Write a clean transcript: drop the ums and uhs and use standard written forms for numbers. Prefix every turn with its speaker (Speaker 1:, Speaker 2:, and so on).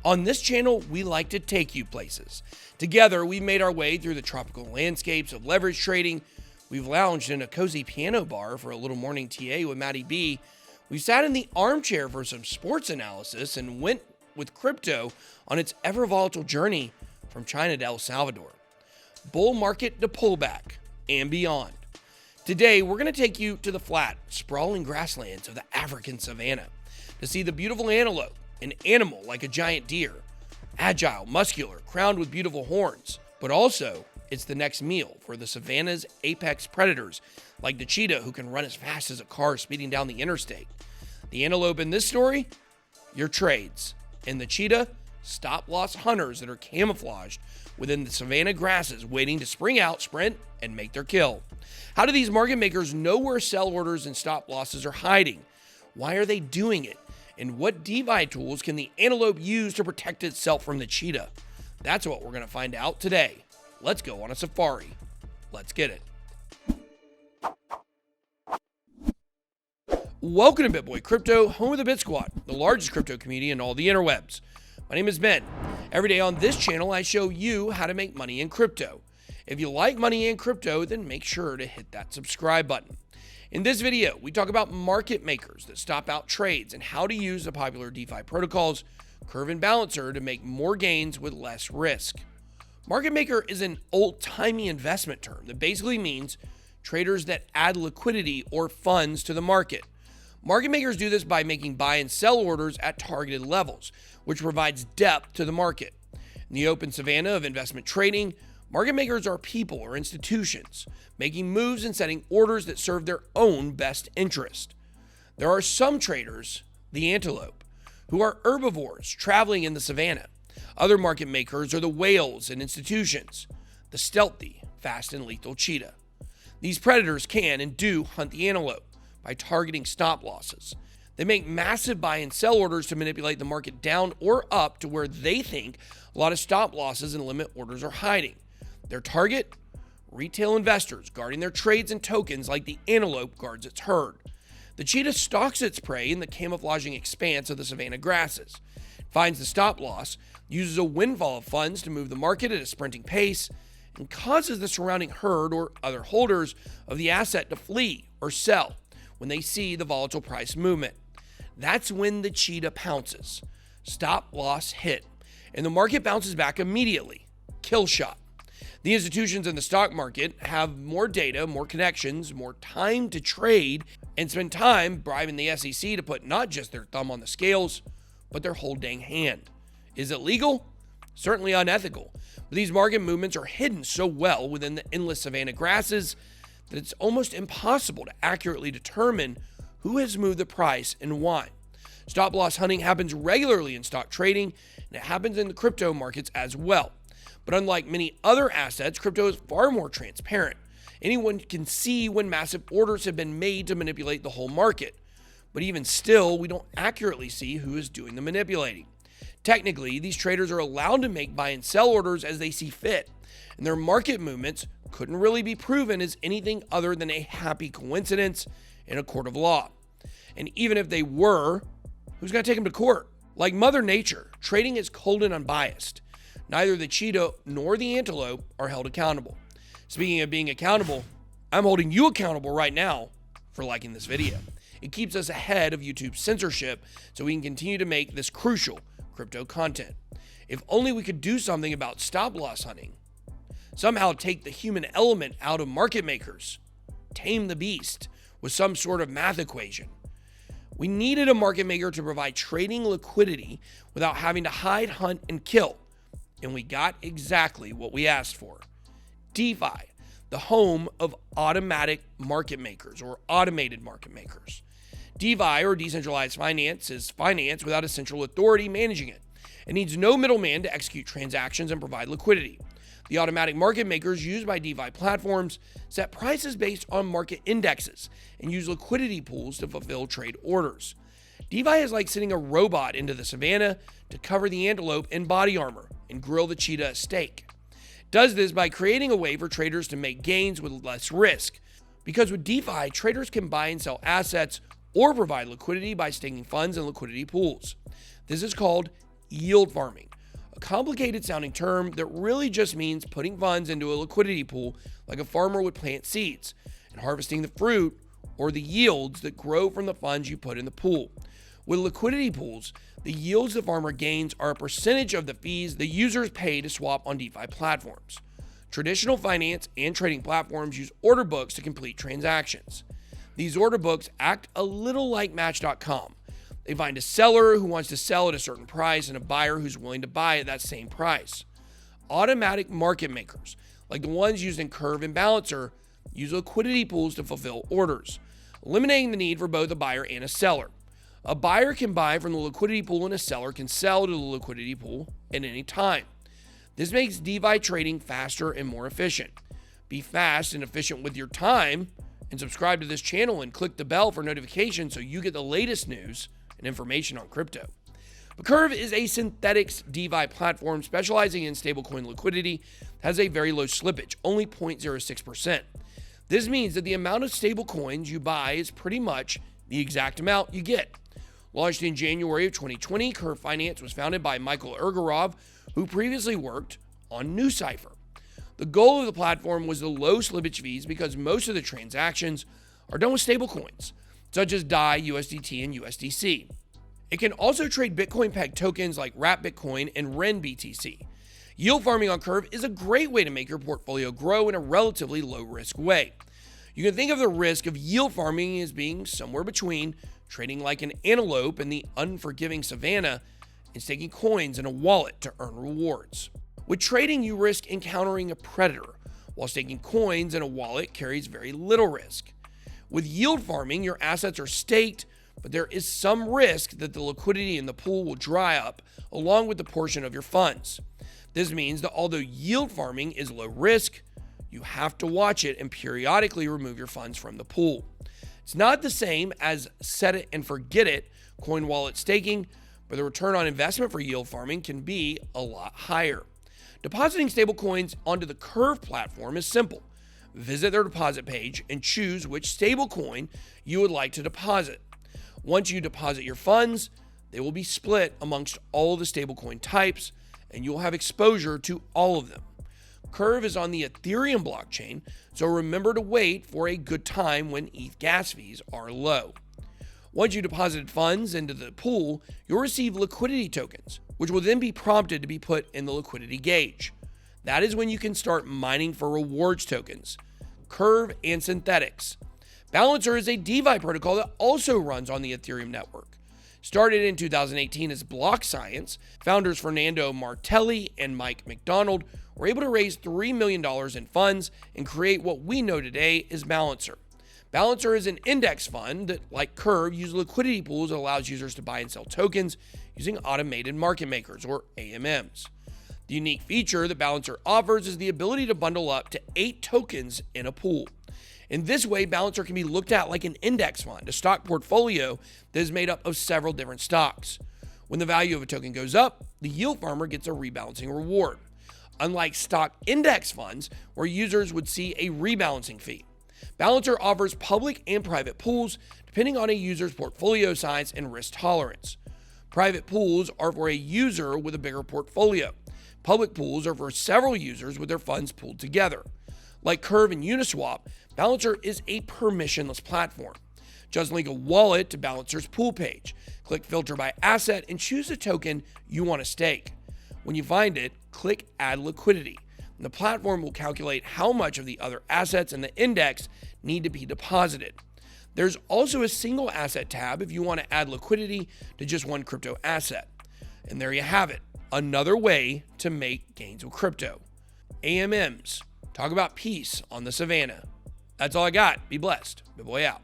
Speaker 1: On this channel, we like to take you places. Together, we've made our way through the tropical landscapes of leverage trading. We've lounged in a cozy piano bar for a little morning TA with Matty B. We sat in the armchair for some sports analysis and went with crypto on its ever-volatile journey from China to El Salvador. Bull market to pullback and beyond. Today, we're going to take you to the flat, sprawling grasslands of the African savanna to see the beautiful antelope, an animal like a giant deer, agile, muscular, crowned with beautiful horns, but also it's the next meal for the savanna's apex predators like the cheetah, who can run as fast as a car speeding down the interstate. The antelope in this story, your trades, and the cheetah, stop-loss hunters that are camouflaged within the savanna grasses waiting to spring out, sprint, and make their kill. How do these market makers know where sell orders and stop losses are hiding? Why are they doing it? And what DeFi tools can the antelope use to protect itself from the cheetah? That's what we're going to find out today. Let's go on a safari. Let's get it. Welcome to BitBoy Crypto, home of the BitSquad, the largest crypto community in all the interwebs. My name is Ben. Every day on this channel, I show you how to make money in crypto. If you like money in crypto, then make sure to hit that subscribe button. In this video, we talk about market makers that stop out trades and how to use the popular DeFi protocols, Curve and Balancer, to make more gains with less risk. Market maker is an old-timey investment term that basically means traders that add liquidity or funds to the market. Market makers do this by making buy and sell orders at targeted levels, which provides depth to the market. In the open savanna of investment trading, market makers are people or institutions making moves and setting orders that serve their own best interest. There are some traders, the antelope, who are herbivores traveling in the savanna. Other market makers are the whales and institutions, the stealthy, fast and lethal cheetah. These predators can and do hunt the antelope by targeting stop losses. They make massive buy and sell orders to manipulate the market down or up to where they think a lot of stop losses and limit orders are hiding. Their target? Retail investors guarding their trades and tokens like the antelope guards its herd. The cheetah stalks its prey in the camouflaging expanse of the savanna grasses, finds the stop loss, uses a windfall of funds to move the market at a sprinting pace, and causes the surrounding herd or other holders of the asset to flee or sell when they see the volatile price movement. That's when the cheetah pounces. Stop loss hit, and the market bounces back immediately. Kill shot. The institutions in the stock market have more data, more connections, more time to trade, and spend time bribing the SEC to put not just their thumb on the scales, but their whole dang hand. Is it legal? Certainly unethical. But these market movements are hidden so well within the endless savanna grasses that it's almost impossible to accurately determine who has moved the price and why. Stop loss hunting happens regularly in stock trading, and it happens in the crypto markets as well. But unlike many other assets, crypto is far more transparent. Anyone can see when massive orders have been made to manipulate the whole market. But even still, we don't accurately see who is doing the manipulating. Technically, these traders are allowed to make buy and sell orders as they see fit, and their market movements couldn't really be proven as anything other than a happy coincidence in a court of law. And even if they were, who's going to take them to court? Like Mother Nature, trading is cold and unbiased. Neither the cheetah nor the antelope are held accountable. Speaking of being accountable, I'm holding you accountable right now for liking this video. It keeps us ahead of YouTube's censorship so we can continue to make this crucial crypto content. If only we could do something about stop loss hunting. Somehow take the human element out of market makers. Tame the beast with some sort of math equation. We needed a market maker to provide trading liquidity without having to hide, hunt, and kill. And we got exactly what we asked for. DeFi, the home of automatic market makers or automated market makers. DeFi, or decentralized finance, is finance without a central authority managing it. It needs no middleman to execute transactions and provide liquidity. The automatic market makers used by DeFi platforms set prices based on market indexes and use liquidity pools to fulfill trade orders. DeFi is like sending a robot into the savannah to cover the antelope in body armor and grill the cheetah a steak. It does this by creating a way for traders to make gains with less risk. Because with DeFi, traders can buy and sell assets or provide liquidity by staking funds in liquidity pools. This is called yield farming, a complicated sounding term that really just means putting funds into a liquidity pool like a farmer would plant seeds and harvesting the fruit or the yields that grow from the funds you put in the pool. With liquidity pools, the yields the farmer gains are a percentage of the fees the users pay to swap on DeFi platforms. Traditional finance and trading platforms use order books to complete transactions. These order books act a little like Match.com. They find a seller who wants to sell at a certain price and a buyer who's willing to buy at that same price. Automatic market makers, like the ones used in Curve and Balancer, use liquidity pools to fulfill orders, eliminating the need for both a buyer and a seller. A buyer can buy from the liquidity pool and a seller can sell to the liquidity pool at any time. This makes DeFi trading faster and more efficient. Be fast and efficient with your time, and subscribe to this channel and click the bell for notifications so you get the latest news and information on crypto. But Curve is a synthetics DeFi platform specializing in stablecoin liquidity, has a very low slippage, only 0.06%. This means that the amount of stablecoins you buy is pretty much the exact amount you get. Launched in January of 2020, Curve Finance was founded by Michael Ergarov, who previously worked on Cipher. The goal of the platform was the low slippage fees because most of the transactions are done with stablecoins, such as DAI, USDT, and USDC. It can also trade Bitcoin pegged tokens like Wrap Bitcoin and Ren BTC. Yield farming on Curve is a great way to make your portfolio grow in a relatively low risk way. You can think of the risk of yield farming as being somewhere between trading like an antelope in the unforgiving savanna and staking coins in a wallet to earn rewards. With trading, you risk encountering a predator, while staking coins in a wallet carries very little risk. With yield farming, your assets are staked, but there is some risk that the liquidity in the pool will dry up along with the portion of your funds. This means that although yield farming is low risk, you have to watch it and periodically remove your funds from the pool. It's not the same as set it and forget it coin wallet staking, but the return on investment for yield farming can be a lot higher. Depositing stablecoins onto the Curve platform is simple. Visit their deposit page and choose which stablecoin you would like to deposit. Once you deposit your funds, they will be split amongst all the stablecoin types, and you'll have exposure to all of them. Curve is on the Ethereum blockchain, so remember to wait for a good time when ETH gas fees are low. Once you deposited funds into the pool, you'll receive liquidity tokens, which will then be prompted to be put in the liquidity gauge. That is when you can start mining for rewards tokens, Curve and synthetics. Balancer is a DeFi protocol that also runs on the Ethereum network. Started in 2018 as Block Science, founders Fernando Martelli and Mike McDonald were able to raise $3 million in funds and create what we know today as Balancer. Balancer is an index fund that, like Curve, uses liquidity pools that allows users to buy and sell tokens using automated market makers, or AMMs. The unique feature that Balancer offers is the ability to bundle up to 8 tokens in a pool. In this way, Balancer can be looked at like an index fund, a stock portfolio that is made up of several different stocks. When the value of a token goes up, the yield farmer gets a rebalancing reward, unlike stock index funds where users would see a rebalancing fee. Balancer offers public and private pools depending on a user's portfolio size and risk tolerance. Private pools are for a user with a bigger portfolio. Public pools are for several users with their funds pooled together. Like Curve and Uniswap, Balancer is a permissionless platform. Just link a wallet to Balancer's pool page, click Filter by Asset, and choose a token you want to stake. When you find it, click Add Liquidity. And the platform will calculate how much of the other assets in the index need to be deposited. There's also a single asset tab if you want to add liquidity to just one crypto asset. And there you have it, another way to make gains with crypto. AMMs, talk about peace on the savannah. That's all I got. Be blessed. BitBoy out.